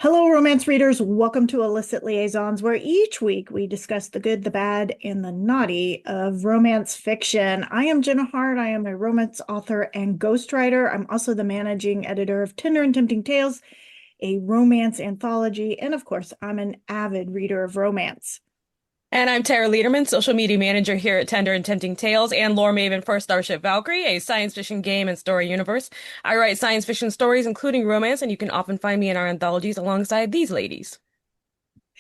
Hello, romance readers. Welcome to Illicit Liaisons, where each week we discuss the good, the bad, and the naughty of romance fiction. I am Jenna Hart. I am a romance author and ghostwriter. I'm also the managing editor of Tender and Tempting Tales, a romance anthology. And of course, I'm an avid reader of romance. And I'm Tara Lederman, social media manager here at Tender and Tempting Tales, and lore maven for Starship Valkyrie, a science fiction game and story universe. I write science fiction stories, including romance, and you can often find me in our anthologies alongside these ladies.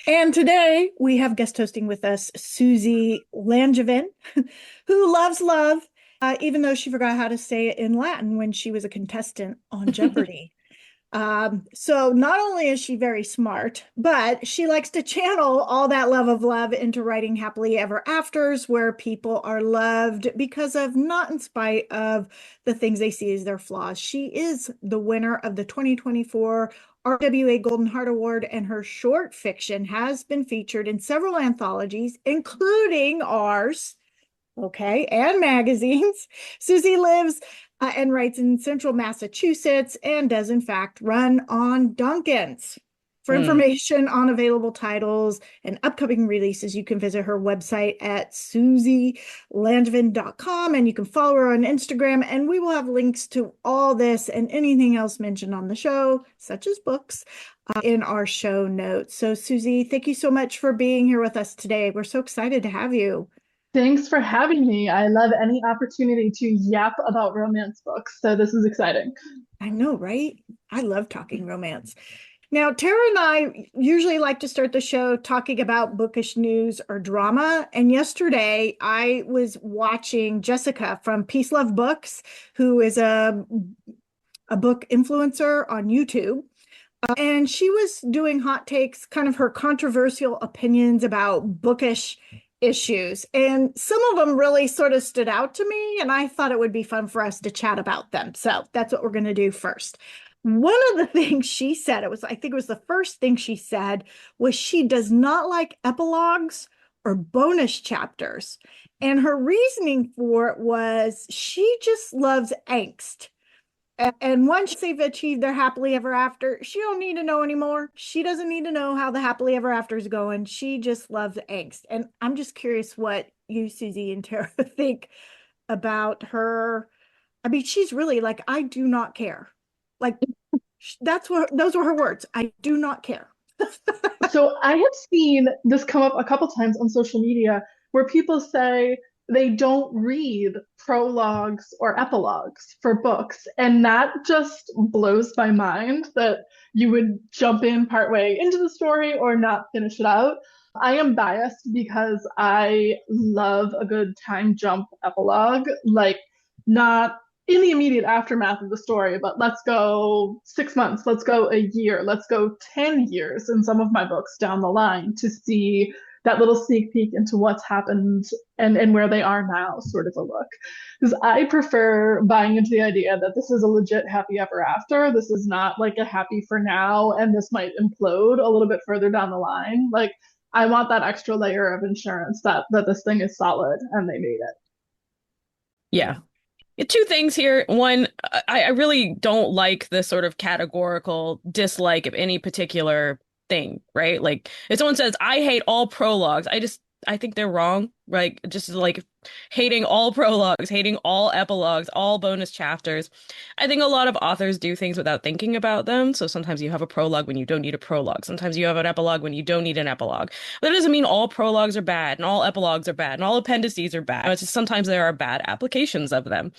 And today we have guest hosting with us Suzy Langevin, who loves love, even though she forgot how to say it in Latin when she was a contestant on Jeopardy! So not only is she very smart, but she likes to channel all that love of love into writing happily ever afters where people are loved because of, not in spite of, the things they see as their flaws. She is the winner of the 2024 RWA Golden Heart Award, and her short fiction has been featured in several anthologies, including ours, okay, and magazines. Suzy lives and writes in central Massachusetts and does, in fact, run on Dunkin's. For Mm. information on available titles and upcoming releases, you can visit her website at SuzyLangevin.com, and you can follow her on Instagram. And we will have links to all this and anything else mentioned on the show, such as books, in our show notes. So, Suzy, thank you so much for being here with us today. We're so excited to have you. Thanks for having me. I love any opportunity to yap about romance books, so this is exciting. I know, right? I love talking romance. Now, Tara and I usually like to start the show talking about bookish news or drama. And yesterday I was watching Jessica from Peace Love Books, who is a book influencer on YouTube. And she was doing hot takes, kind of her controversial opinions about bookish issues. And some of them really sort of stood out to me, and I thought it would be fun for us to chat about them. So that's what we're going to do first. One of the things she said, I think it was the first thing she said, was she does not like epilogues or bonus chapters. And her reasoning for it was she just loves angst. And once they've achieved their happily ever after, she don't need to know anymore. She doesn't need to know how the happily ever after is going. She just loves angst. And I'm just curious what you, Suzy, and Tara think about her. I mean, she's really like, I do not care. Like, that's what those were her words. I do not care. So I have seen this come up a couple times on social media where people say they don't read prologues or epilogues for books, and that just blows my mind that you would jump in partway into the story or not finish it out. I am biased because I love a good time jump epilogue, like not in the immediate aftermath of the story, but let's go 6 months, let's go a year, let's go 10 years in some of my books down the line to see that little sneak peek into what's happened and where they are now, sort of a look. Because I prefer buying into the idea that this is a legit happy ever after. This is not like a happy for now, and this might implode a little bit further down the line. Like, I want that extra layer of insurance that this thing is solid and they made it. Yeah. Two things here. One, I really don't like the sort of categorical dislike of any particular thing, right? Like if someone says, I hate all prologues, I think they're wrong. Like just like hating all prologues, hating all epilogues, all bonus chapters. I think a lot of authors do things without thinking about them. So sometimes you have a prologue when you don't need a prologue. Sometimes you have an epilogue when you don't need an epilogue. But that doesn't mean all prologues are bad and all epilogues are bad and all appendices are bad. It's just sometimes there are bad applications of them.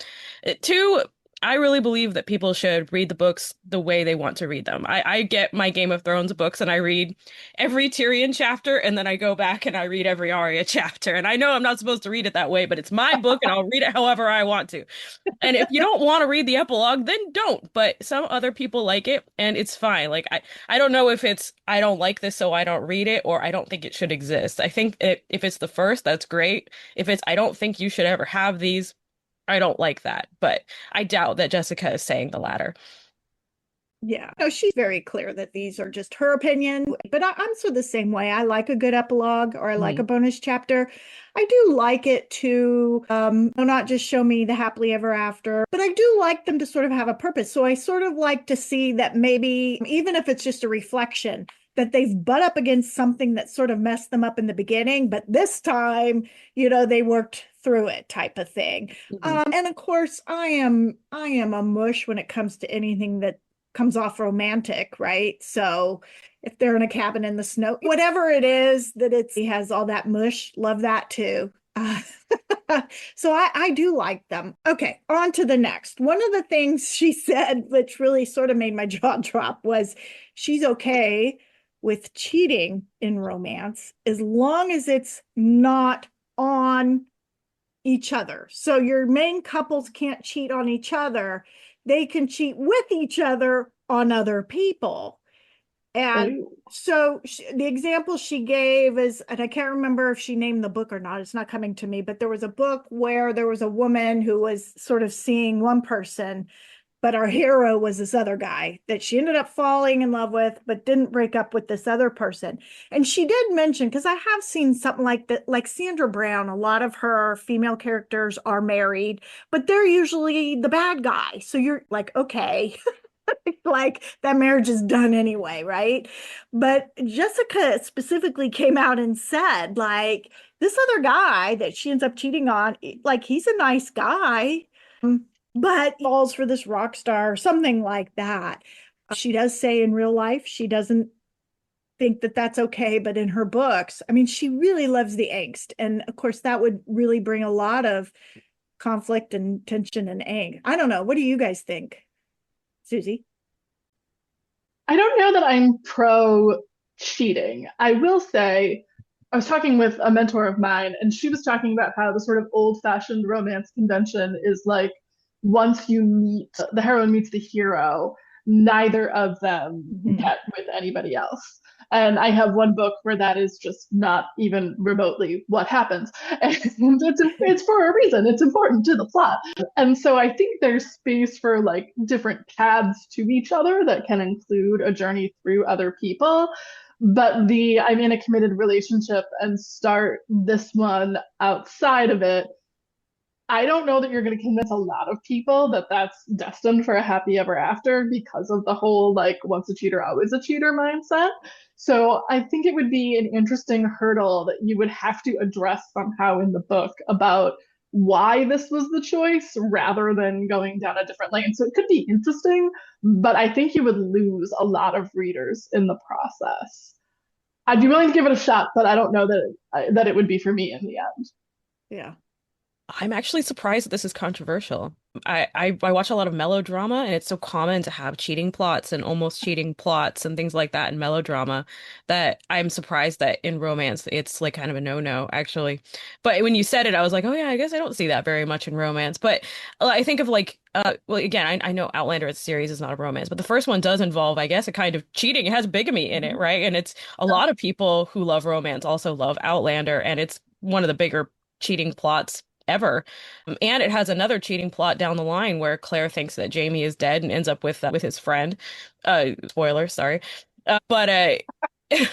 Two, I really believe that people should read the books the way they want to read them. I get my Game of Thrones books and I read every Tyrion chapter and then I go back and I read every Arya chapter. And I know I'm not supposed to read it that way, but it's my book and I'll read it however I want to. And if you don't want to read the epilogue, then don't. But some other people like it and it's fine. Like I don't know if it's I don't like this so I don't read it or I don't think it should exist. I think if it's the first, that's great. If it's I don't think you should ever have these, I don't like that, but I doubt that Jessica is saying the latter. Yeah. No, she's very clear that these are just her opinion, but I'm sort of the same way. I like a good epilogue or I like a bonus chapter. I do like it to not just show me the happily ever after, but I do like them to sort of have a purpose. So I sort of like to see that maybe, even if it's just a reflection, that they've butt up against something that sort of messed them up in the beginning, but this time, they worked through it type of thing. And of course, I am a mush when it comes to anything that comes off romantic, right? So if they're in a cabin in the snow, whatever it is that he has all that mush, love that too. So I do like them. Okay, on to the next. One of the things she said, which really sort of made my jaw drop, was she's okay with cheating in romance as long as it's not on each other. So your main couples can't cheat on each other. They can cheat with each other on other people. And so the example she gave is, and I can't remember if she named the book or not, it's not coming to me, but there was a book where there was a woman who was sort of seeing one person, but our hero was this other guy that she ended up falling in love with, but didn't break up with this other person. And she did mention, because I have seen something like that, like Sandra Brown, a lot of her female characters are married, but they're usually the bad guy. So you're like, okay, like that marriage is done anyway, right? But Jessica specifically came out and said, like, this other guy that she ends up cheating on, like, he's a nice guy, but he falls for this rock star or something like that. She does say in real life, she doesn't think that that's okay, but in her books, I mean, she really loves the angst. And of course, that would really bring a lot of conflict and tension and angst. I don't know. What do you guys think, Suzy? I don't know that I'm pro cheating. I will say, I was talking with a mentor of mine, and she was talking about how the sort of old-fashioned romance convention is like once the heroine meets the hero, neither of them get with anybody else. And I have one book where that is just not even remotely what happens. And it's for a reason. It's important to the plot. And so I think there's space for like different paths to each other that can include a journey through other people. But I'm in a committed relationship and start this one outside of it, I don't know that you're going to convince a lot of people that that's destined for a happy ever after because of the whole like once a cheater, always a cheater mindset. So I think it would be an interesting hurdle that you would have to address somehow in the book about why this was the choice rather than going down a different lane. So it could be interesting, but I think you would lose a lot of readers in the process. I'd be willing to give it a shot, but I don't know that it would be for me in the end. Yeah. I'm actually surprised that this is controversial. I watch a lot of melodrama, and it's so common to have cheating plots and almost cheating plots and things like that in melodrama that I'm surprised that in romance it's like kind of a no-no, actually. But when you said it, I was like, oh yeah, I guess I don't see that very much in romance. But I think of like, well, again, I know Outlander, its series is not a romance, but the first one does involve, I guess, a kind of cheating. It has bigamy in it, right? And it's a lot of people who love romance also love Outlander, and it's one of the bigger cheating plots ever. And it has another cheating plot down the line where Claire thinks that Jamie is dead and ends up with his friend. Spoiler, sorry. But it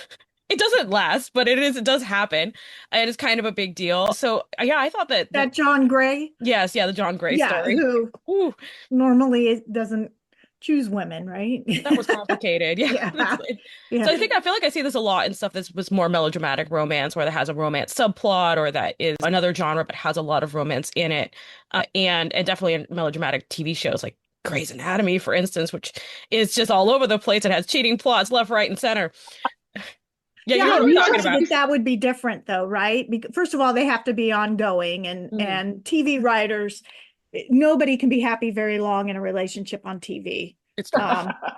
doesn't last, but it does happen. And it's kind of a big deal. So yeah, I thought that John Gray. Yes, yeah, the John Gray Yeah, story. who Ooh, normally doesn't choose women, right? that was complicated. Yeah. Yeah. Yeah. So I feel like I see this a lot in stuff that was more melodramatic romance, where that has a romance subplot, or that is another genre but has a lot of romance in it, and definitely in melodramatic TV shows like Grey's Anatomy, for instance, which is just all over the place. It has cheating plots left, right, and center. Yeah, you know I what I'm talking imagine about. that would be different though, right? Because first of all, they have to be ongoing, and TV writers, nobody can be happy very long in a relationship on TV. It's true.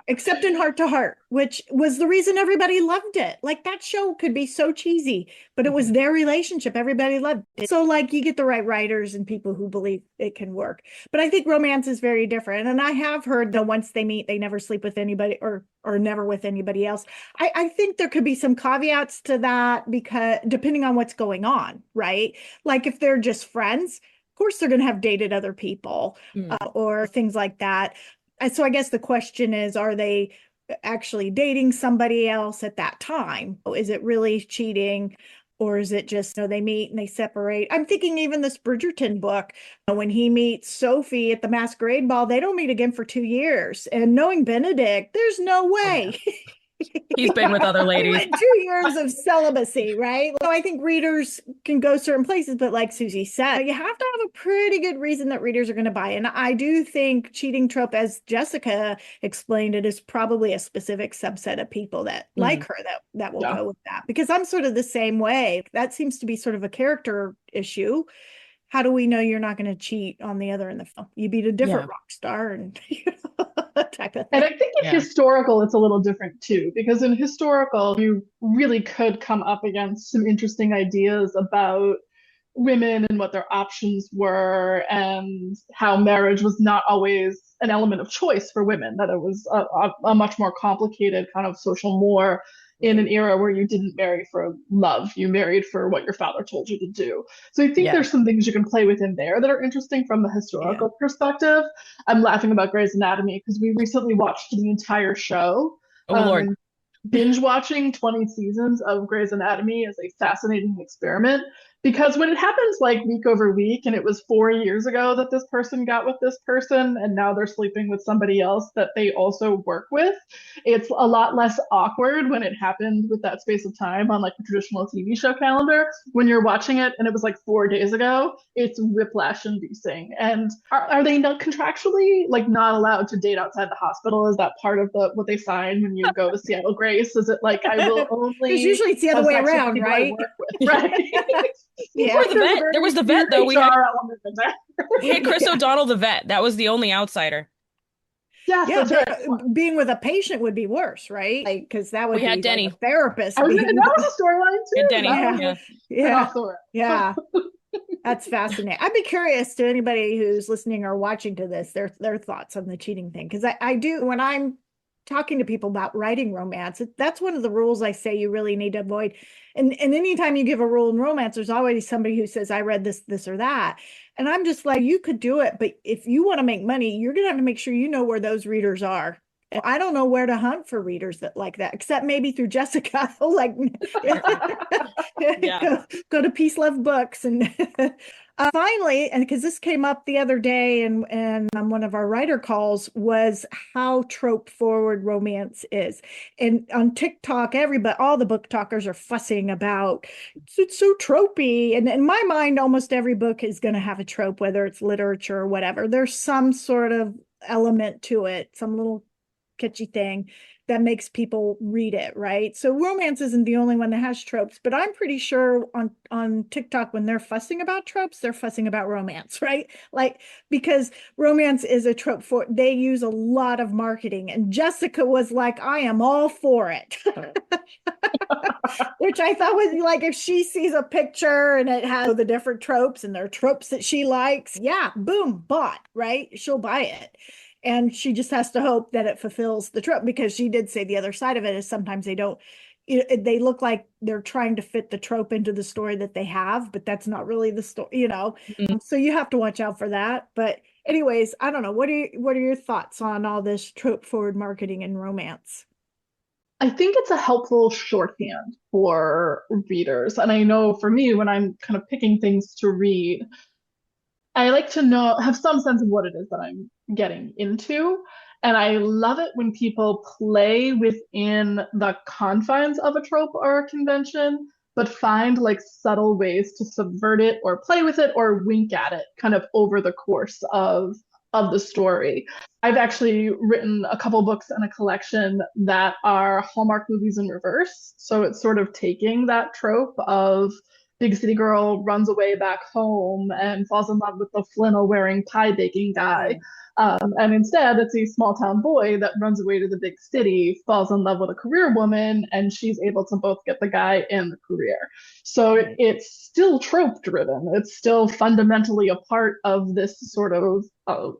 Except in Heart to Heart, which was the reason everybody loved it. Like that show could be so cheesy, but it was their relationship. Everybody loved it. So like you get the right writers and people who believe it can work. But I think romance is very different. And I have heard that once they meet, they never sleep with anybody or never with anybody else. I think there could be some caveats to that because depending on what's going on, right? Like if they're just friends, of course they're going to have dated other people or things like that. So I guess the question is, are they actually dating somebody else at that time? Is it really cheating? Or is it just, they meet and they separate? I'm thinking even this Bridgerton book, when he meets Sophie at the masquerade ball, they don't meet again for 2 years. And knowing Benedict, there's no way. He's been with other He ladies. went 2 years of celibacy, right? So I think readers can go certain places, but like Suzy said, you have to have a pretty good reason that readers are going to buy. And I do think cheating trope, as Jessica explained it, is probably a specific subset of people that like her that will go with that. Because I'm sort of the same way. That seems to be sort of a character issue. How do we know you're not going to cheat on the other in the film? You beat a different rock star and type of thing. And I think in historical, it's a little different too, because in historical, you really could come up against some interesting ideas about women and what their options were, and how marriage was not always an element of choice for women, that it was a much more complicated kind of social more in an era where you didn't marry for love, you married for what your father told you to do. So I think there's some things you can play with in there that are interesting from the historical perspective. I'm laughing about Grey's Anatomy because we recently watched the entire show. Oh, Lord. Binge watching 20 seasons of Grey's Anatomy is a fascinating experiment, because when it happens like week over week, and it was 4 years ago that this person got with this person and now they're sleeping with somebody else that they also work with, it's a lot less awkward when it happened with that space of time on like a traditional TV show calendar. When you're watching it and it was like 4 days ago, it's whiplash inducing. And are they not contractually like not allowed to date outside the hospital? Is that part of what they sign when you go to Seattle Grace? Is it like, I will only because usually it's the other way around, right? Right. Or the vet. There was the vet though. We had Chris Yeah. O'Donnell, the vet. That was the only outsider. Yes, Yeah, that's right. being with a patient would be worse, right? Like, because that would We be had Denny. like a therapist. That was a storyline too. And Denny. Yeah. Yeah. That's fascinating. I'd be curious to anybody who's listening or watching to this, their thoughts on the cheating thing. Because I do, when I'm talking to people about writing romance, that's one of the rules I say you really need to avoid. And anytime you give a rule in romance, there's always somebody who says, I read this or that. And I'm just like, you could do it, but if you want to make money, you're going to have to make sure you know where those readers are. And I don't know where to hunt for readers that like that, except maybe through Jessica. Like, go to Peace Love Books. And finally, and because this came up the other day and on one of our writer calls, was how trope forward romance is. And on TikTok, all the book talkers are fussing about it's so tropey. And in my mind, almost every book is going to have a trope, whether it's literature or whatever. There's some sort of element to it, some little kitschy thing that makes people read it, right? So romance isn't the only one that has tropes, but I'm pretty sure on TikTok, when they're fussing about tropes, they're fussing about romance, right? Like, because romance is a trope they use a lot of marketing, and Jessica was like, I am all for it. Which I thought was like, if she sees a picture and it has the different tropes and there are tropes that she likes, yeah, boom, bought, right? She'll buy it. And she just has to hope that it fulfills the trope, because she did say the other side of it is sometimes they don't, they look like they're trying to fit the trope into the story that they have, but that's not really the story, So you have to watch out for that. But anyways, I don't know. What are your thoughts on all this trope forward marketing and romance? I think it's a helpful shorthand for readers. And I know for me, when I'm kind of picking things to read, I like to have some sense of what it is that I'm getting into. And I love it when people play within the confines of a trope or a convention, but find like subtle ways to subvert it or play with it or wink at it kind of over the course of the story. I've actually written a couple books in a collection that are Hallmark movies in reverse. So it's sort of taking that trope of big city girl runs away back home and falls in love with the flannel wearing pie baking guy. And instead, it's a small town boy that runs away to the big city, falls in love with a career woman, and she's able to both get the guy and the career. So it's still trope driven. It's still fundamentally a part of this sort of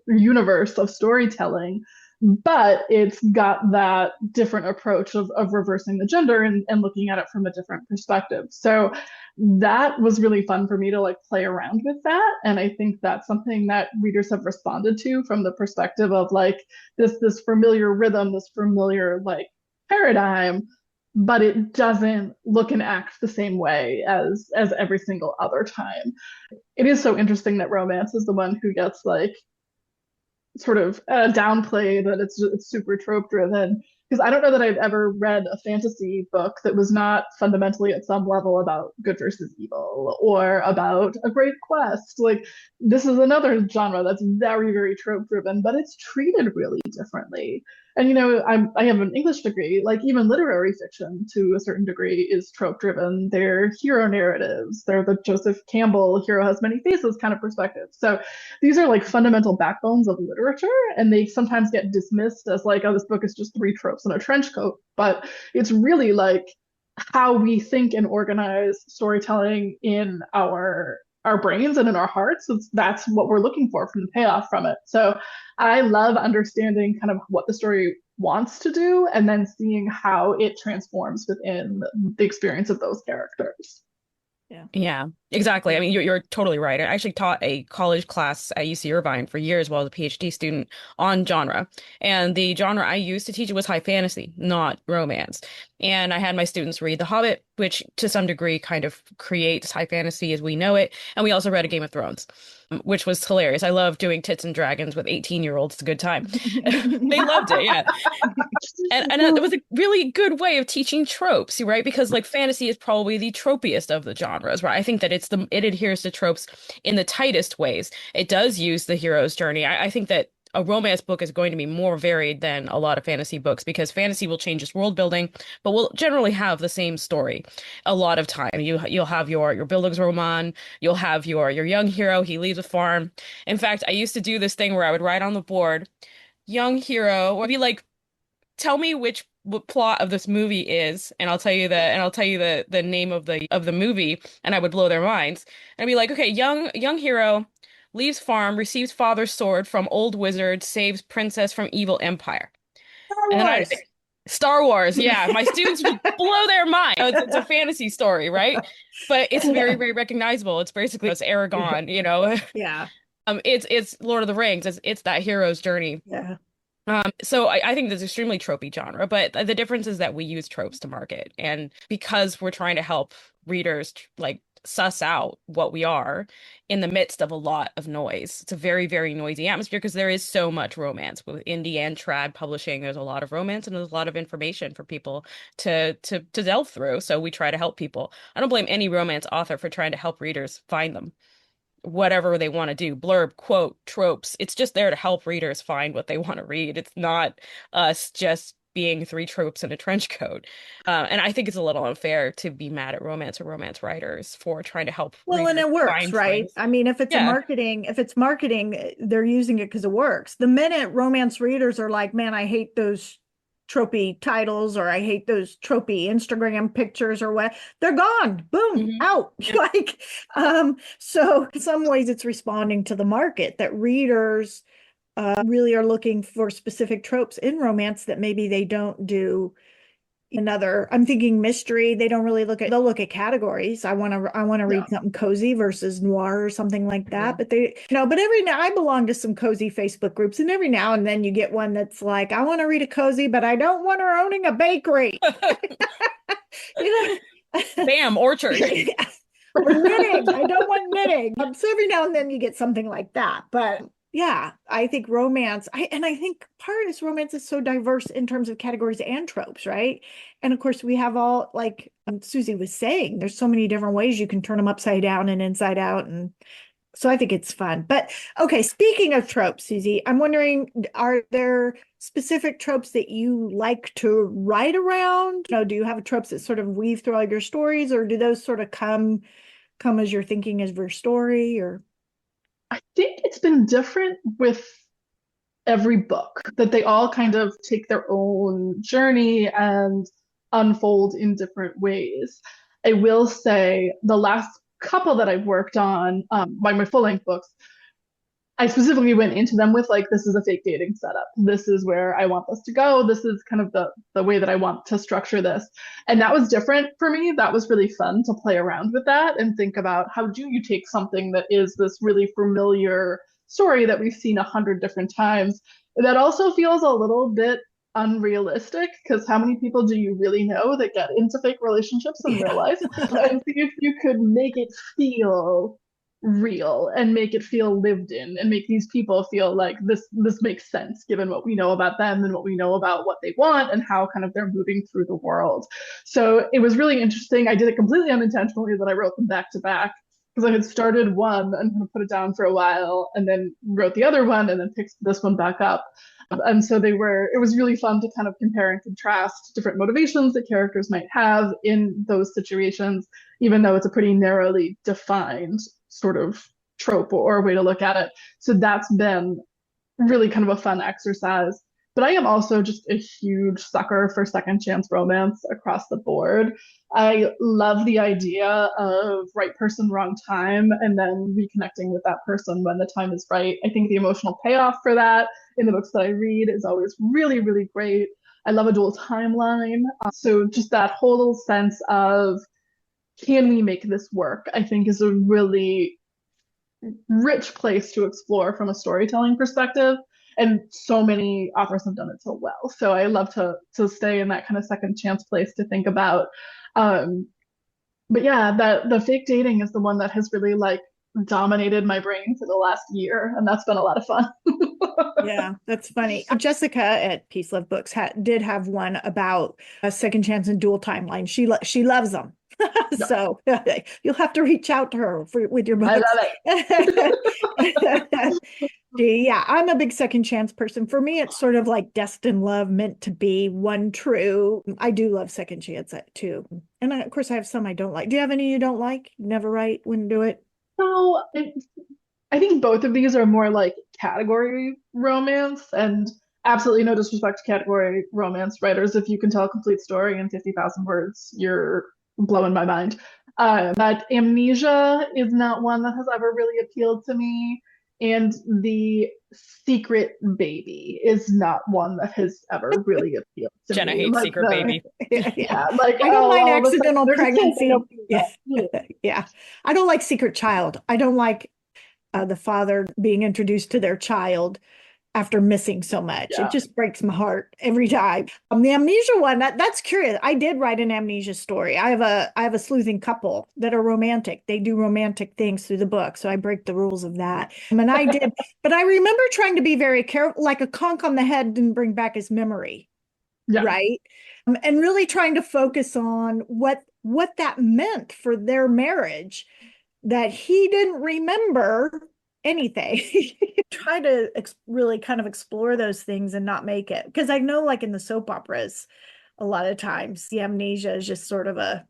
universe of storytelling. but it's got that different approach of reversing the gender and looking at it from a different perspective. So that was really fun for me to like play around with that. And I think that's something that readers have responded to from the perspective of like this familiar rhythm, this familiar like paradigm, but it doesn't look and act the same way as every single other time. It is so interesting that romance is the one who gets like sort of downplay that it's super trope driven, because I don't know that I've ever read a fantasy book that was not fundamentally at some level about good versus evil or about a great quest. Like this is another genre that's very, very trope driven, but it's treated really differently. And I have an English degree. Like even literary fiction, to a certain degree, is trope driven. They're hero narratives. They're the Joseph Campbell hero has many faces kind of perspective. So these are like fundamental backbones of literature, and they sometimes get dismissed as like, oh, this book is just three tropes in a trench coat. But it's really like how we think and organize storytelling in our brains and in our hearts. That's what we're looking for from the payoff from it. So I love understanding kind of what the story wants to do and then seeing how it transforms within the experience of those characters. Yeah, exactly. I mean, you're totally right. I actually taught a college class at UC Irvine for years while I was a PhD student on genre. And the genre I used to teach it was high fantasy, not romance. And I had my students read The Hobbit, which to some degree kind of creates high fantasy as we know it. And we also read a Game of Thrones, which was hilarious. I love doing tits and dragons with 18-year-olds. It's a good time. They loved it, yeah. And it was a really good way of teaching tropes, right? Because like fantasy is probably the tropiest of the genres, right? I think that it adheres to tropes in the tightest ways. It does use the hero's journey. I think that a romance book is going to be more varied than a lot of fantasy books because fantasy will change its world building, but will generally have the same story a lot of time. You'll have your epilogues roman, you'll have your young hero, he leaves a farm. In fact, I used to do this thing where I would write on the board, young hero, or be like, tell me which plot of this movie is, and I'll tell you the name of the movie, and I would blow their minds. And I'd be like, okay, young hero leaves farm, receives father's sword from old wizard, saves princess from evil empire. Star And then Wars. Star Wars, yeah, my students would blow their mind. It's a fantasy story, right? But it's very, very recognizable. It's basically it's Aragon, you know. Yeah. It's Lord of the Rings. It's that hero's journey. Yeah. So I think that's extremely tropey genre, but the difference is that we use tropes to market. And because we're trying to help readers like suss out what we are in the midst of a lot of noise, it's a very, very noisy atmosphere because there is so much romance with indie and trad publishing. There's a lot of romance and there's a lot of information for people to delve through. So we try to help people. I don't blame any romance author for trying to help readers find them whatever they want to do, blurb, quote, tropes. It's just there to help readers find what they want to read. It's not us just being three tropes in a trench coat. And I think it's a little unfair to be mad at romance or romance writers for trying to help Well, and readers it works, find right? things. I mean, if it's Yeah. marketing, they're using it because it works. The minute romance readers are like, man, I hate those tropey titles or I hate those tropey Instagram pictures or what, they're gone. Boom, Mhm. out. Yeah. Like, so in some ways it's responding to the market that readers really are looking for specific tropes in romance that maybe they don't do another. I'm thinking mystery, they don't really they'll look at categories. I want to Yeah. read something cozy versus noir or something like that, Mhm. but but every now I belong to some cozy Facebook groups, and every now and then you get one that's like, I want to read a cozy but I don't want her owning a bakery. you know Bam, Orchard. or knitting, I don't want knitting. So every now and then you get something like that, but yeah, I think I think part of this romance is so diverse in terms of categories and tropes, right? And of course, we have all, like Suzy was saying, there's so many different ways you can turn them upside down and inside out. And so I think it's fun. But okay, speaking of tropes, Suzy, I'm wondering, are there specific tropes that you like to write around? Do you have tropes that sort of weave through all your stories, or do those sort of come as you're thinking of your story, or? I think it's been different with every book, that they all kind of take their own journey and unfold in different ways. I will say the last couple that I've worked on, my full length books, I specifically went into them with like, this is a fake dating setup. This is where I want this to go. This is kind of the way that I want to structure this. And that was different for me. That was really fun to play around with that and think about how do you take something that is this really familiar story that we've seen 100 different times that also feels a little bit unrealistic, because how many people do you really know that get into fake relationships in real life? And see if you could make it feel real and make it feel lived in and make these people feel like this makes sense given what we know about them and what we know about what they want and how kind of they're moving through the world. So it was really interesting. I did it completely unintentionally that I wrote them back to back because I had started one and kind of put it down for a while and then wrote the other one and then picked this one back up. And so it was really fun to kind of compare and contrast different motivations that characters might have in those situations, even though it's a pretty narrowly defined sort of trope or way to look at it. So that's been really kind of a fun exercise. But I am also just a huge sucker for second chance romance across the board. I love the idea of right person, wrong time, and then reconnecting with that person when the time is right. I think the emotional payoff for that in the books that I read is always really, really great. I love a dual timeline. So just that whole sense of can we make this work, I think is a really rich place to explore from a storytelling perspective. And so many authors have done it so well. So I love to stay in that kind of second chance place to think about. But yeah, that the fake dating is the one that has really like dominated my brain for the last year, and that's been a lot of fun. Yeah, that's funny. Jessica at Peace Love Books did have one about a second chance and dual timeline. She loves them. So you'll have to reach out to her with your books. I love it. Yeah, I'm a big second chance person. For me, it's sort of like destined love, meant to be, one true. I do love second chance too. And of course, I have some I don't like. Do you have any you don't like? Never write, wouldn't do it? So I think both of these are more like category romance, and absolutely no disrespect to category romance writers. If you can tell a complete story in 50,000 words, you're blowing my mind. But Amnesia is not one that has ever really appealed to me. And The Secret Baby is not one that has ever really appealed to Jenna me. hates Like Secret Baby. yeah, like I don't mind all of a sudden accidental there's a kid, pregnancy. yeah. Yeah. I don't like Secret Child. I don't like the father being introduced to their child after missing so much. Yeah. It just breaks my heart every time. The Amnesia one, that's curious. I did write an Amnesia story. I have a sleuthing couple that are romantic. They do romantic things through the book, so I break the rules of that. And I did, but I remember trying to be very careful, like a conk on the head didn't bring back his memory, Yeah. right? And really trying to focus on what that meant for their marriage, that he didn't remember anything. Try to really kind of explore those things and not make it, because I know like in the soap operas a lot of times the amnesia is just sort of a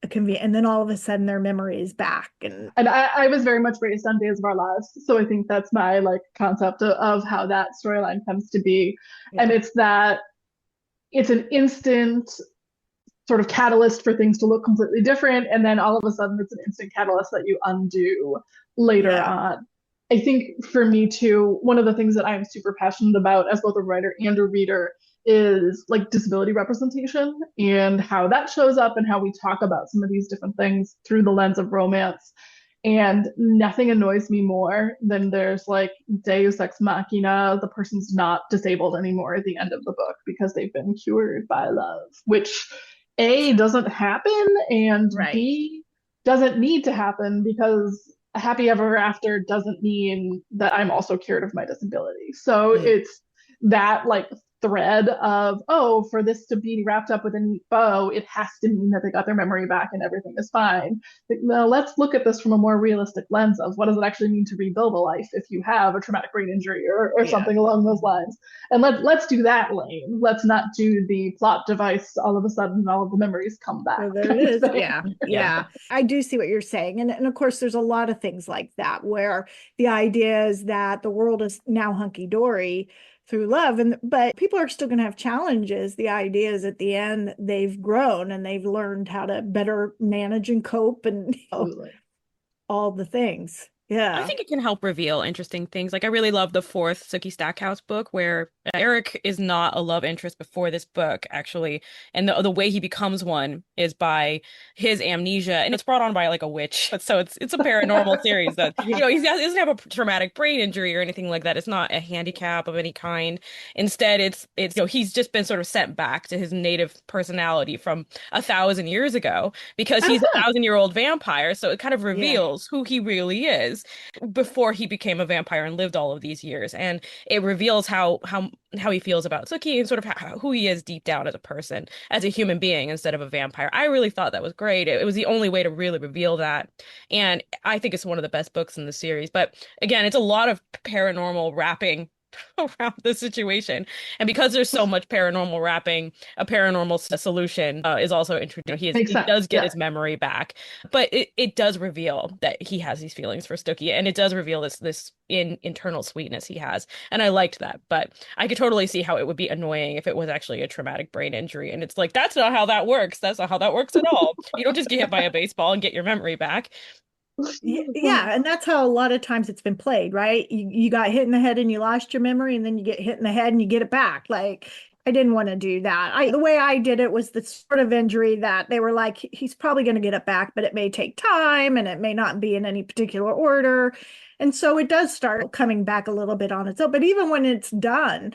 convenient, and then all of a sudden their memory is back. And I was very much raised on Days of Our Lives, so I think that's my like concept of how that storyline comes to be. Yeah. And it's an instant sort of catalyst for things to look completely different, and then all of a sudden it's an instant catalyst that you undo later on. I think for me too, one of the things that I'm super passionate about as both a writer and a reader is like disability representation and how that shows up and how we talk about some of these different things through the lens of romance. And nothing annoys me more than there's like Deus Ex Machina, the person's not disabled anymore at the end of the book because they've been cured by love, which A, doesn't happen, and Right. B, doesn't need to happen, because a happy ever after doesn't mean that I'm also cured of my disability. So it's that like thread of, oh, for this to be wrapped up with a neat bow, it has to mean that they got their memory back and everything is fine. But, no, let's look at this from a more realistic lens of what does it actually mean to rebuild a life if you have a traumatic brain injury or something along those lines. And let's do that lane. Let's not do the plot device all of a sudden all of the memories come back. So there it is. Yeah. I do see what you're saying. And of course, there's a lot of things like that where the idea is that the world is now hunky-dory through love, but people are still going to have challenges. The idea is at the end they've grown and they've learned how to better manage and cope and all the things. I Yeah. think it can help reveal interesting things. Like I really love the fourth Sookie Stackhouse book where Eric is not a love interest before this book, actually. And the way he becomes one is by his amnesia. And it's brought on by like a witch. So it's a paranormal series that, Yeah. he doesn't have a traumatic brain injury or anything like that. It's not a handicap of any kind. Instead, it's he's just been sort of sent back to his native personality from 1,000 years ago because he's a Uh-huh. 1,000-year-old vampire. So it kind of Yeah. reveals who he really is before he became a vampire and lived all of these years. And it reveals how he feels about Sookie and sort of who he is deep down as a person, as a human being instead of a vampire. I really thought that was great. It was the only way to really reveal that. And I think it's one of the best books in the series. But again, it's a lot of paranormal wrapping around the situation. And because there's so much paranormal wrapping, a paranormal solution is also introduced. Makes He does sense. get Yeah. his memory back, but it does reveal that he has these feelings for Stookie, and it does reveal this internal sweetness he has. And I liked that, but I could totally see how it would be annoying if it was actually a traumatic brain injury. And it's like, that's not how that works. That's not how that works at all. You don't just get hit by a baseball and get your memory back. Yeah, and that's how a lot of times it's been played, right? You got hit in the head and you lost your memory, and then you get hit in the head and you get it back. Like, I didn't want to do that. The way I did it was the sort of injury that they were like, he's probably going to get it back, but it may take time and it may not be in any particular order. And so it does start coming back a little bit on its own. But even when it's done,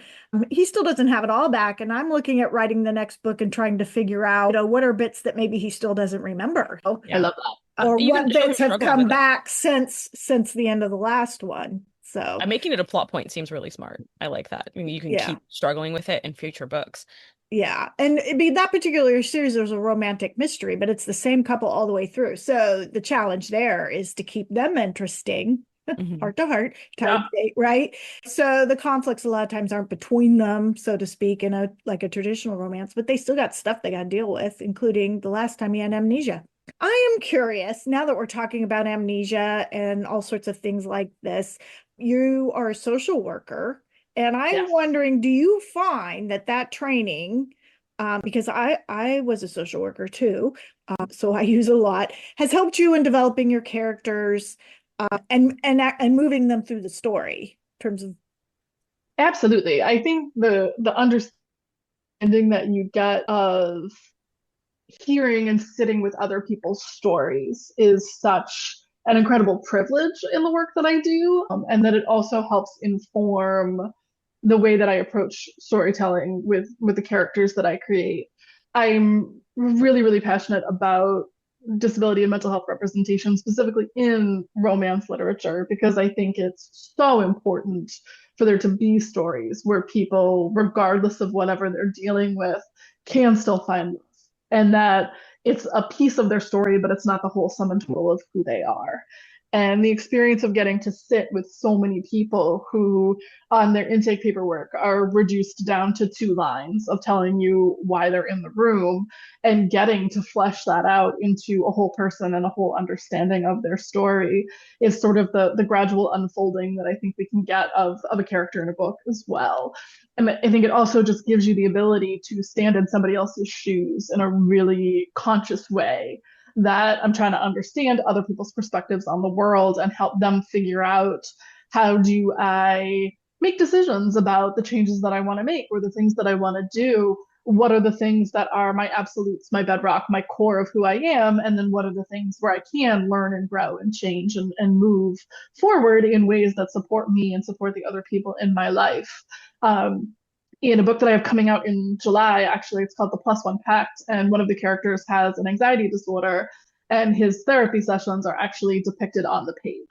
he still doesn't have it all back. And I'm looking at writing the next book and trying to figure out, what are bits that maybe he still doesn't remember. I Yeah. love that. Or You can what show him bits have struggling come with it. back since the end of the last one. So Making it a plot point seems really smart. I like that. I mean, you can yeah, keep struggling with it in future books. yeah. And it'd be that particular series, there's a romantic mystery, but it's the same couple all the way through. So the challenge there is to keep them interesting, Hmm. heart to heart, Yeah. time date, right? So the conflicts a lot of times aren't between them, so to speak, in a traditional romance, but they still got stuff they got to deal with, including the last time he had amnesia. I am curious, now that we're talking about amnesia and all sorts of things like this, you are a social worker, and I'm Yes. wondering, do you find that training, because I was a social worker too, so I use a lot, has helped you in developing your characters, and moving them through the story in terms of Absolutely. I think the understanding that you get of hearing and sitting with other people's stories is such an incredible privilege in the work that I do, and that it also helps inform the way that I approach storytelling with the characters that I create. I'm really, really passionate about disability and mental health representation, specifically in romance literature, because I think it's so important for there to be stories where people, regardless of whatever they're dealing with, can still find love. And that it's a piece of their story, but it's not the whole sum and total of who they are. And the experience of getting to sit with so many people who, on their intake paperwork, are reduced down to 2 lines of telling you why they're in the room, and getting to flesh that out into a whole person and a whole understanding of their story is sort of the gradual unfolding that I think we can get of a character in a book as well. And I think it also just gives you the ability to stand in somebody else's shoes in a really conscious way, that I'm trying to understand other people's perspectives on the world and help them figure out, how do I make decisions about the changes that I want to make or the things that I want to do? What are the things that are my absolutes, my bedrock, my core of who I am? And then what are the things where I can learn and grow and change and move forward in ways that support me and support the other people in my life? Um, in a book that I have coming out in July, actually, it's called The Plus One Pact, and one of the characters has an anxiety disorder, and his therapy sessions are actually depicted on the page.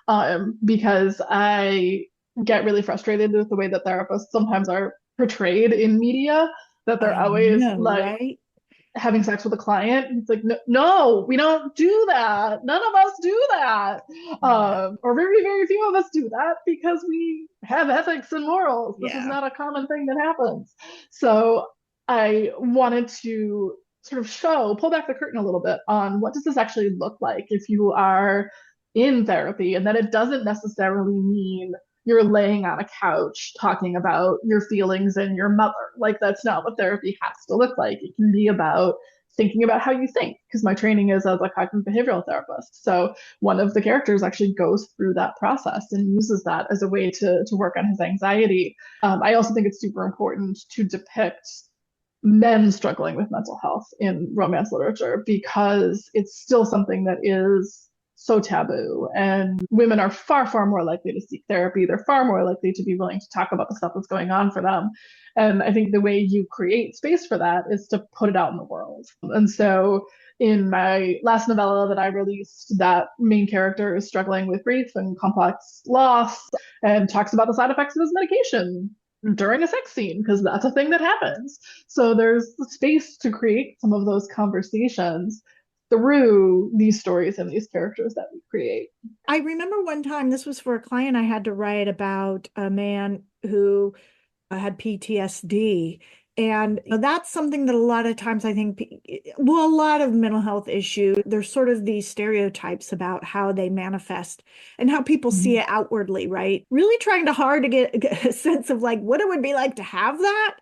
Because I get really frustrated with the way that therapists sometimes are portrayed in media, that they're I always know, like right? having sex with a client. It's like, no, no, we don't do that. None of us do that. Yeah, Or very, very few of us do that because we have ethics and morals. This is yeah. not a common thing that happens. So I wanted to sort of pull back the curtain a little bit on what does this actually look like if you are in therapy, and that it doesn't necessarily mean you're laying on a couch talking about your feelings and your mother. Like, that's not what therapy has to look like. It can be about thinking about how you think, because my training is as a cognitive behavioral therapist. So one of the characters actually goes through that process and uses that as a way to work on his anxiety. I also think it's super important to depict men struggling with mental health in romance literature because it's still something that is so taboo, and women are far, far more likely to seek therapy. They're far more likely to be willing to talk about the stuff that's going on for them. And I think the way you create space for that is to put it out in the world. And so in my last novella that I released, that main character is struggling with grief and complex loss and talks about the side effects of his medication during a sex scene, because that's a thing that happens. So there's space to create some of those conversations through these stories and these characters that we create. I remember one time, this was for a client I had to write about a man who had PTSD. And that's something that a lot of times I think, well, a lot of mental health issues, there's sort of these stereotypes about how they manifest and how people see it outwardly, right? Really trying hard to get a sense of like what it would be like to have that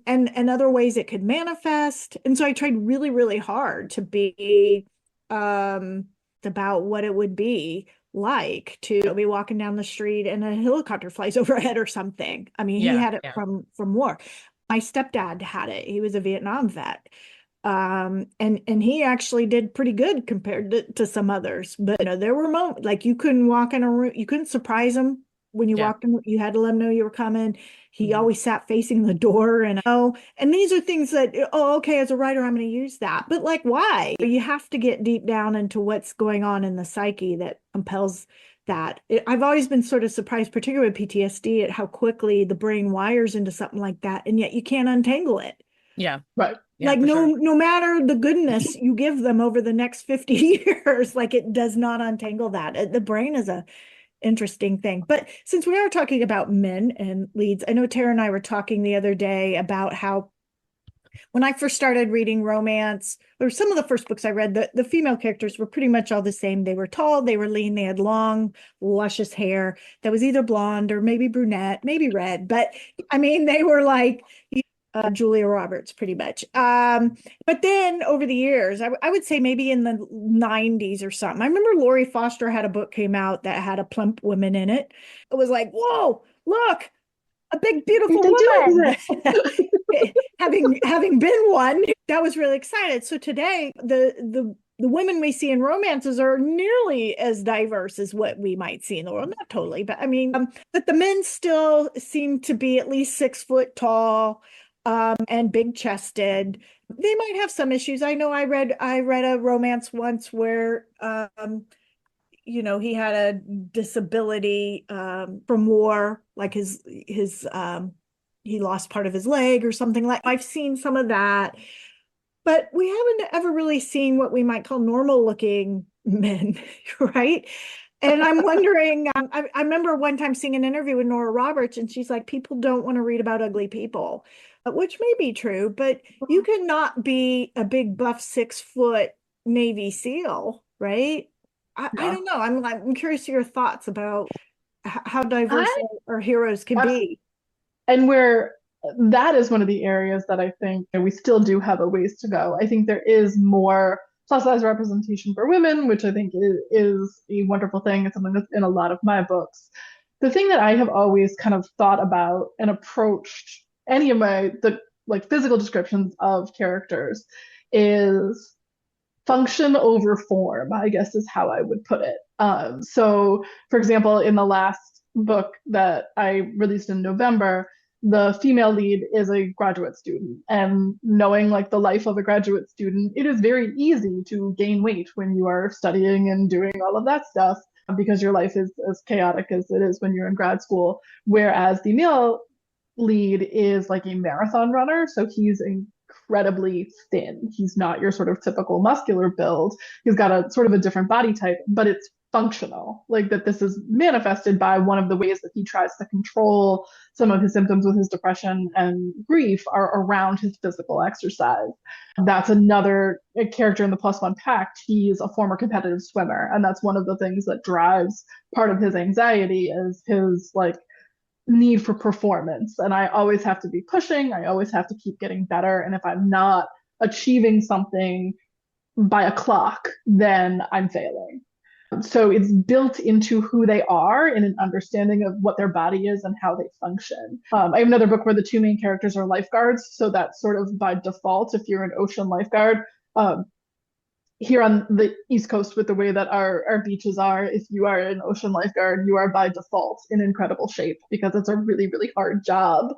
and other ways it could manifest. And so I tried really, really hard to be about what it would be like to be walking down the street and a helicopter flies overhead or something. I mean, he had it from war. My stepdad had it. He was a Vietnam vet. And he actually did pretty good compared to some others. But there were moments like you couldn't walk in a room, you couldn't surprise him when you walked in, you had to let him know you were coming. He always sat facing the door, and these are things that, okay, as a writer, I'm going to use that. But like, why? You have to get deep down into what's going on in the psyche that compels that. I've always been sort of surprised, particularly with PTSD, at how quickly the brain wires into something like that, and yet you can't untangle it. Yeah. Right. Yeah, like no matter the goodness you give them over the next 50 years, like it does not untangle that. The brain is a interesting thing. But since we are talking about men and leads, I know Tara and I were talking the other day about how when I first started reading romance, or some of the first books I read, the female characters were pretty much all the same. They were tall, they were lean, they had long, luscious hair that was either blonde or maybe brunette, maybe red. But I mean, they were like Julia Roberts, pretty much. But then over the years, I would say maybe in the 90s or something, I remember Laurie Foster had a book came out that had a plump woman in it. It was like, whoa, look, a big, beautiful woman. having been one, that was really excited. So today, the women we see in romances are nearly as diverse as what we might see in the world. Not totally, but I mean, but the men still seem to be at least 6 foot tall. And big chested. They might have some issues. I know I read a romance once where he had a disability from war, like his he lost part of his leg or something. Like I've seen some of that, but we haven't ever really seen what we might call normal looking men, right? And I'm wondering, I remember one time seeing an interview with Nora Roberts, and she's like, people don't want to read about ugly people, which may be true, but you cannot be a big buff 6 foot Navy SEAL, right? I don't know. I'm curious to your thoughts about how diverse our heroes can be. And that is one of the areas that I think we still do have a ways to go. I think there is more plus size representation for women, which I think is a wonderful thing. It's something that's in a lot of my books. The thing that I have always kind of thought about and approached any of the physical descriptions of characters is function over form, I guess is how I would put it. So, for example, in the last book that I released in November, the female lead is a graduate student, and knowing like the life of a graduate student, it is very easy to gain weight when you are studying and doing all of that stuff because your life is as chaotic as it is when you're in grad school. Whereas the male lead is like a marathon runner, so he's incredibly thin. He's not your sort of typical muscular build. He's got a sort of a different body type, but it's functional. Like that this is manifested by one of the ways that he tries to control some of his symptoms with his depression and grief are around his physical exercise. That's another character in the +1 Pact. He's a former competitive swimmer, and that's one of the things that drives part of his anxiety is his like need for performance. And I always have to be pushing. I always have to keep getting better. And if I'm not achieving something by a clock, then I'm failing. So it's built into who they are in an understanding of what their body is and how they function. I have another book where the two main characters are lifeguards. So that's sort of by default, if you're an ocean lifeguard, um, here on the East Coast with the way that our beaches are, if you are an ocean lifeguard, you are by default in incredible shape because it's a really, really hard job.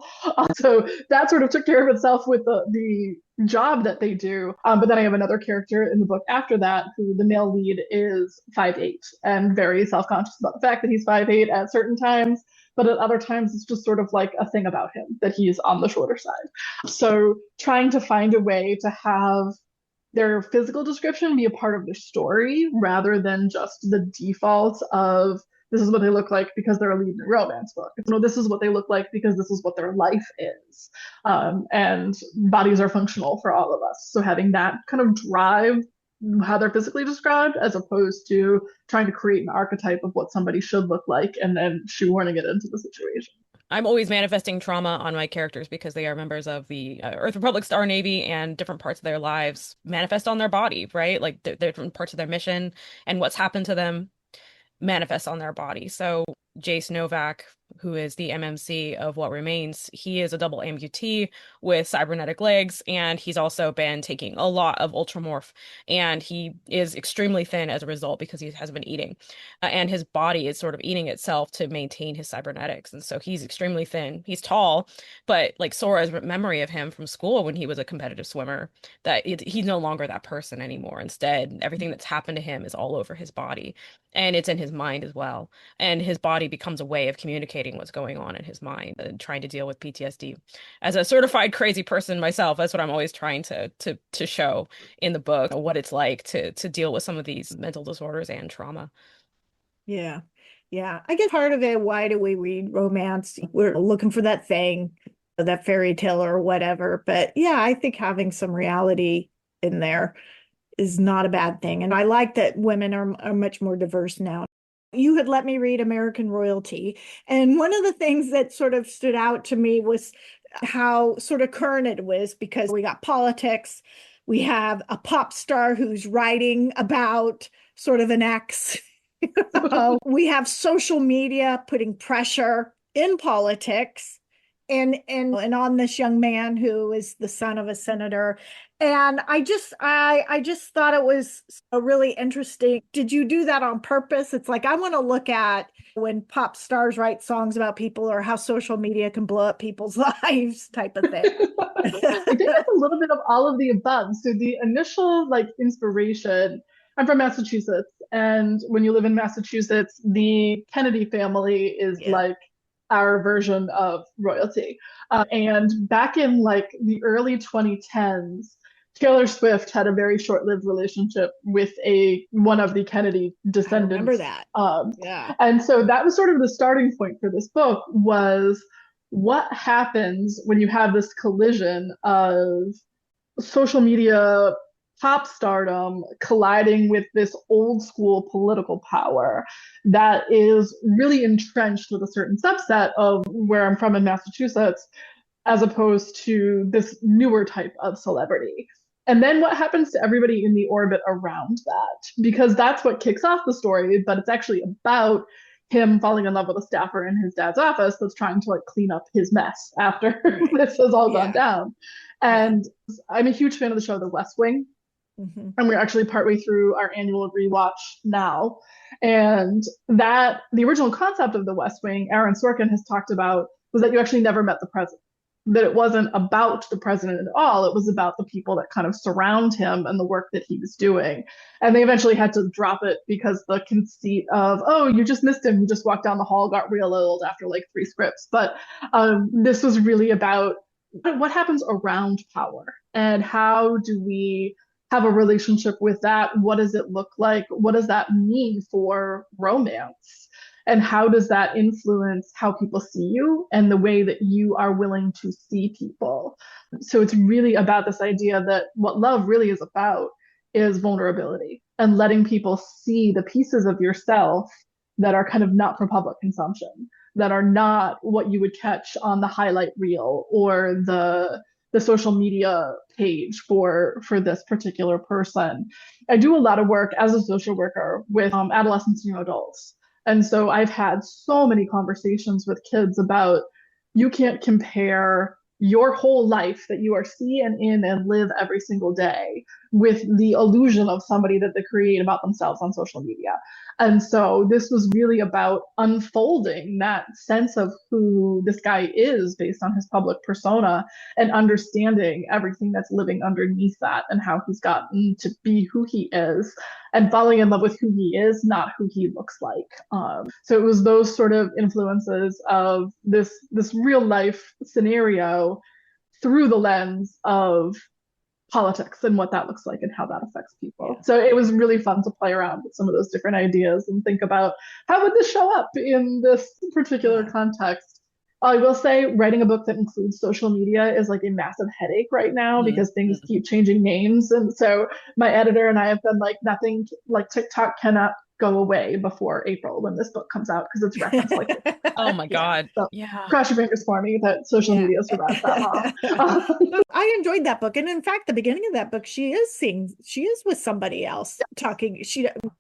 So that sort of took care of itself with the job that they do. But then I have another character in the book after that who the male lead is 5'8" and very self-conscious about the fact that he's 5'8" at certain times. But at other times, it's just sort of like a thing about him that he's on the shorter side. So trying to find a way to have their physical description be a part of their story rather than just the default of this is what they look like because they're a lead in a romance book. No, this is what they look like because this is what their life is. And bodies are functional for all of us. So having that kind of drive how they're physically described as opposed to trying to create an archetype of what somebody should look like and then shoehorning it into the situation. I'm always manifesting trauma on my characters because they are members of the Earth Republic Star Navy, and different parts of their lives manifest on their body, right? Like different parts of their mission and what's happened to them manifests on their body. So Jace Novak, who is the MMC of What Remains, he is a double amputee with cybernetic legs, and he's also been taking a lot of Ultramorph, and he is extremely thin as a result because he has been eating, and his body is sort of eating itself to maintain his cybernetics, and so he's extremely thin. He's tall, but like Sora's memory of him from school when he was a competitive swimmer, he's no longer that person anymore. Instead, everything that's happened to him is all over his body, and it's in his mind as well, and his body becomes a way of communicating what's going on in his mind and trying to deal with PTSD. As a certified crazy person myself, that's what I'm always trying to show in the book, what it's like to deal with some of these mental disorders and trauma. Yeah. Yeah. I get part of it. Why do we read romance? We're looking for that thing, that fairy tale or whatever. But yeah, I think having some reality in there is not a bad thing. And I like that women are much more diverse now. You had let me read American Royalty. And one of the things that sort of stood out to me was how sort of current it was, because we got politics. We have a pop star who's writing about sort of an ex. We have social media putting pressure in politics and on this young man who is the son of a senator. And I just thought it was really interesting. Did you do that on purpose? It's like I want to look at when pop stars write songs about people or how social media can blow up people's lives type of thing. I think it's a little bit of all of the above. So the initial like inspiration, I'm from Massachusetts, and when you live in Massachusetts, the Kennedy family is Yeah. like our version of royalty. And back in like the early 2010s, Taylor Swift had a very short-lived relationship with one of the Kennedy I remember descendants. that. Yeah. And so that was sort of the starting point for this book was what happens when you have this collision of social media pop stardom colliding with this old school political power that is really entrenched with a certain subset of where I'm from in Massachusetts, as opposed to this newer type of celebrity. And then what happens to everybody in the orbit around that? Because that's what kicks off the story, but it's actually about him falling in love with a staffer in his dad's office that's trying to like clean up his mess after this has all gone down. And I'm a huge fan of the show The West Wing. Mm-hmm. And we're actually partway through our annual rewatch now. And that the original concept of The West Wing, Aaron Sorkin has talked about, was that you actually never met the president. That it wasn't about the president at all. It was about the people that kind of surround him and the work that he was doing. And they eventually had to drop it because the conceit of, oh, you just missed him. He just walked down the hall, got real old after like 3 scripts. But this was really about what happens around power and how do we have a relationship with that? What does it look like? What does that mean for romance? And how does that influence how people see you and the way that you are willing to see people? So it's really about this idea that what love really is about is vulnerability and letting people see the pieces of yourself that are kind of not for public consumption, that are not what you would catch on the highlight reel or the the social media page for this particular person. I do a lot of work as a social worker with adolescents and young adults. And so I've had so many conversations with kids about you can't compare your whole life that you are seeing in and live every single day with the illusion of somebody that they create about themselves on social media. And so this was really about unfolding that sense of who this guy is based on his public persona and understanding everything that's living underneath that and how he's gotten to be who he is and falling in love with who he is, not who he looks like. So it was those sort of influences of this real life scenario through the lens of politics and what that looks like and how that affects people. So it was really fun to play around with some of those different ideas and think about how would this show up in this particular context. I will say writing a book that includes social media is like a massive headache right now because things keep changing names. And so my editor and I have been like, nothing like TikTok cannot go away before April when this book comes out because it's referenced like Oh my God. So Yeah. cross your fingers for me that social media survives that long. I enjoyed that book. And in fact, the beginning of that book, she is with somebody else talking.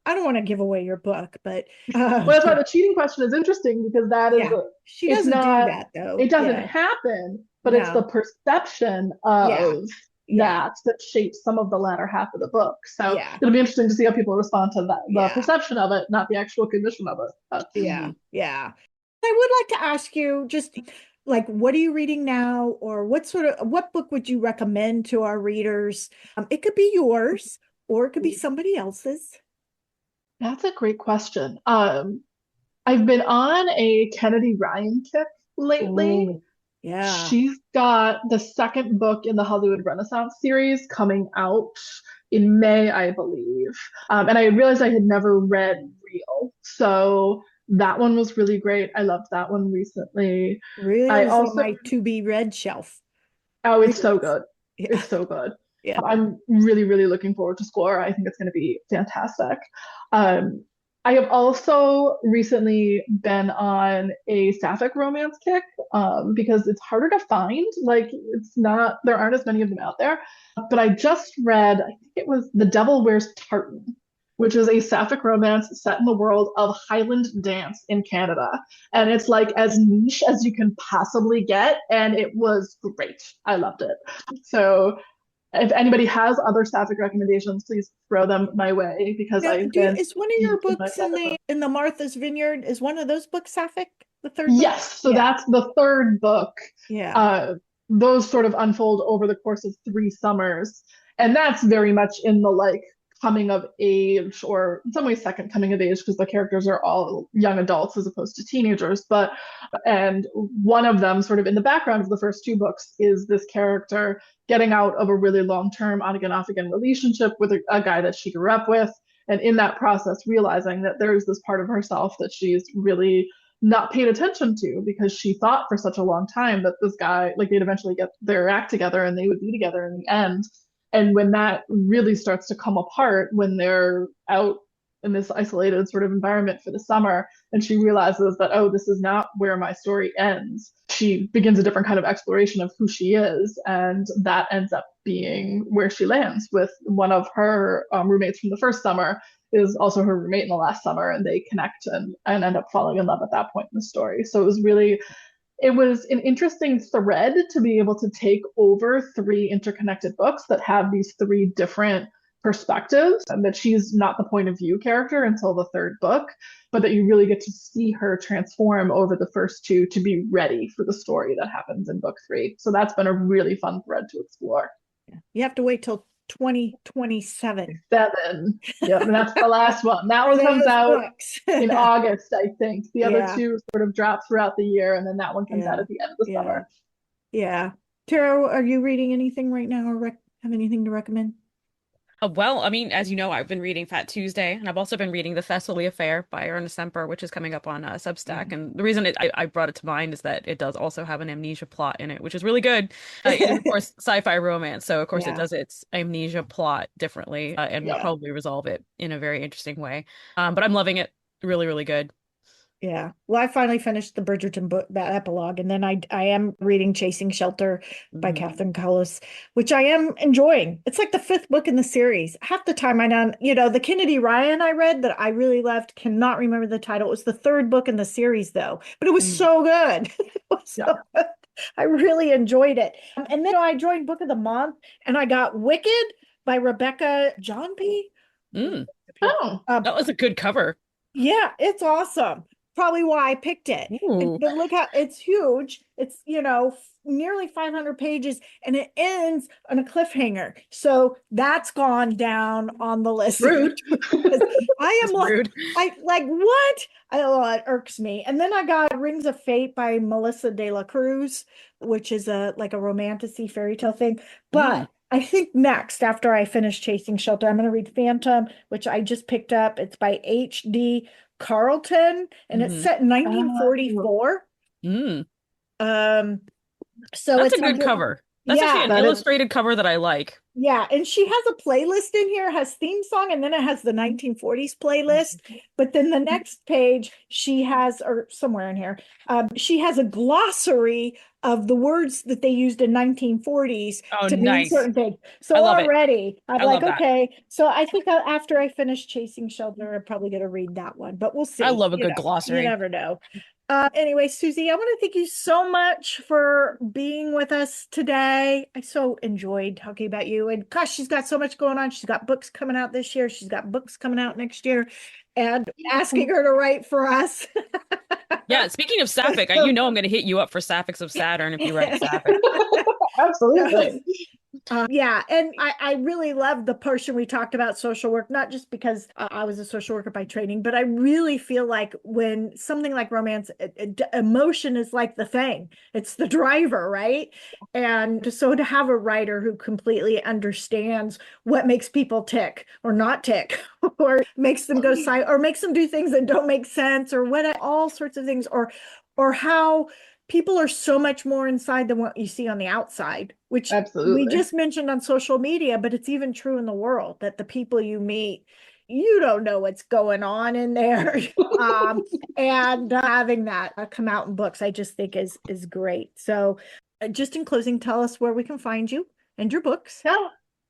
I don't want to give away your book, but well, that's why the cheating question is interesting because that is she doesn't do that though. It doesn't happen, but it's the perception of that shapes some of the latter half of the book. So it'll be interesting to see how people respond to that, the perception of it, not the actual condition of it. Yeah. I would like to ask you just like, what are you reading now, or what book would you recommend to our readers? It could be yours or it could be somebody else's. That's a great question. I've been on a Kennedy Ryan kick lately. Ooh, yeah. She's got the second book in the Hollywood Renaissance series coming out in May, I believe. And I realized I had never read Real. So that one was really great. I loved that one recently. Really, I also on my to be read shelf. Oh, it's so good. Yeah. It's so good. Yeah. I'm really, really looking forward to Score. I think it's going to be fantastic. I have also recently been on a sapphic romance kick because it's harder to find. Like, there aren't as many of them out there. But I just read, I think it was The Devil Wears Tartan, which is a sapphic romance set in the world of Highland dance in Canada. And it's like as niche as you can possibly get. And it was great. I loved it. So if anybody has other sapphic recommendations, please throw them my way because is one of your books in the Martha's Vineyard, is one of those books sapphic? The third book? Yes, so that's the third book. Yeah. Those sort of unfold over the course of 3 summers. And that's very much in the like coming of age, or in some ways second coming of age, because the characters are all young adults as opposed to teenagers. And one of them sort of in the background of the first 2 books is this character getting out of a really long-term on-again, off-again relationship with a guy that she grew up with. And in that process, realizing that there's this part of herself that she's really not paid attention to because she thought for such a long time that this guy, like they'd eventually get their act together and they would be together in the end. And when that really starts to come apart, when they're out in this isolated sort of environment for the summer, and she realizes that, oh, this is not where my story ends, she begins a different kind of exploration of who she is. And that ends up being where she lands with one of her roommates from the first summer is also her roommate in the last summer, and they connect and end up falling in love at that point in the story. So it was an interesting thread to be able to take over 3 interconnected books that have these 3 different perspectives, and that she's not the point of view character until the 3rd book, but that you really get to see her transform over the first 2 to be ready for the story that happens in book 3. So that's been a really fun thread to explore. You have to wait till 2027. Yeah, and that's the last one. That one comes out in August, I think. The other 2 sort of drop throughout the year, and then that one comes out at the end of the summer. Yeah. Tara, are you reading anything right now, or have anything to recommend? Well, I mean, as you know, I've been reading Fat Tuesday, and I've also been reading The Thessaly Affair by Ernest Semper, which is coming up on Substack. And the reason I brought it to mind is that it does also have an amnesia plot in it, which is really good. It is, of course, sci-fi romance, so of course it does its amnesia plot differently, and will probably resolve it in a very interesting way. But I'm loving it. Really, really good. Yeah. Well, I finally finished the Bridgerton book, that epilogue, and then I am reading Chasing Shelter by Mhm. Catherine Cullis, which I am enjoying. It's like the fifth book in the series. Half the time I don't, the Kennedy Ryan I read that I really loved, cannot remember the title. It was the third book in the series though, but it was Mm. so good. It was Yeah. so good. I really enjoyed it. And then I joined Book of the Month and I got Wicked by Rebecca Johnby. Mm. Oh, Um, That was a good cover. yeah, it's awesome. Probably why I picked it. Ooh. But look how it's huge. It's, nearly 500 pages and it ends on a cliffhanger. So that's gone down on the list. rude. I am It's like, rude. what? It irks me. And then I got Rings of Fate by Melissa de la Cruz, which is a romantic-y fairy tale thing. Mm. But I think next, after I finish Chasing Shelter, I'm going to read Phantom, which I just picked up. It's by H.D. Carlton, and it's Mhm. set in Oh, 1944. Mm. Um, so That's a it's good cover. That's actually yeah, an that is illustrated cover that I like. yeah, and she has a playlist in here, has theme song, and then it has the 1940s playlist. But then the next page, she has, or somewhere in here, she has a glossary of the words that they used in 1940s Oh, to mean nice. certain things. I So love it. already, I'm I like, love that. okay. So I think after I finish Chasing Shelter, I'm probably going to read that one, but we'll I see. love a good You glossary. never know. Anyway, Suzy, I want to thank you so much for being with us today. I so enjoyed talking about you. And gosh, she's got so much going on. She's got books coming out this year. She's got books coming out next year. And asking her to write for us. Yeah, speaking of Sapphic, I'm going to hit you up for Sapphics of Saturn if you write Sapphic. absolutely. Yeah, and I really love the portion we talked about social work, not just because I was a social worker by training, but I really feel like when something like romance, emotion is like the thing, it's the driver, right? And so to have a writer who completely understands what makes people tick or not tick, or makes them go silent, or makes them do things that don't make sense, or what, all sorts of things, or how people are so much more inside than what you see on the outside, which we Absolutely. just mentioned on social media, but it's even true in the world that the people you meet, you don't know what's going on in there. And having that come out in books, I just think is great. So just in closing, tell us where we can find you and your books. Yeah.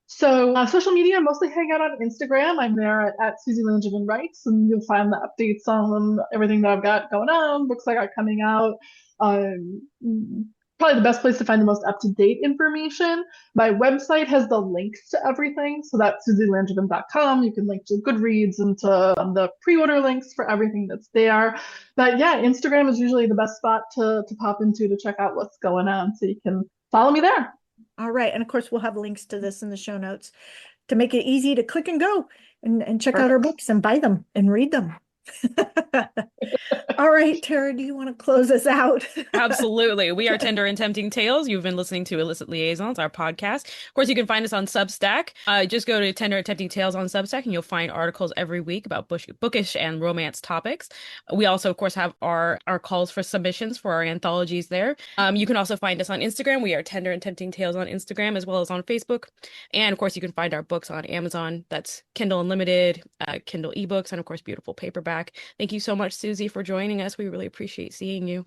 So social media, I mostly hang out on Instagram. I'm there at Suzy Langevin Writes, and you'll find the updates on everything that I've got going on, books I got coming out. Um, Probably the best place to find the most up-to-date information. My website has the links to everything, so that's SuzyLangevin.com. You can link to Goodreads and to the pre-order links for everything that's there. But yeah, Instagram is usually the best spot to pop into to check out what's going on, so you can follow me there. All right. And of course, we'll have links to this in the show notes to make it easy to click and go and check out our Perfect. books and buy them and read them. All right, Tara, do you want to close us out? Absolutely. We are Tender and Tempting Tales. You've been listening to Illicit Liaisons, our podcast. Of course, you can find us on Substack. Just go to Tender and Tempting Tales on Substack, and you'll find articles every week about bookish and romance topics. We also, of course, have our calls for submissions for our anthologies there. You can also find us on Instagram. We are Tender and Tempting Tales on Instagram as well as on Facebook. And of course, you can find our books on Amazon. That's Kindle Unlimited, Kindle eBooks, and of course, beautiful paperback. Thank you so much, Suzy, for joining us. We really appreciate seeing you.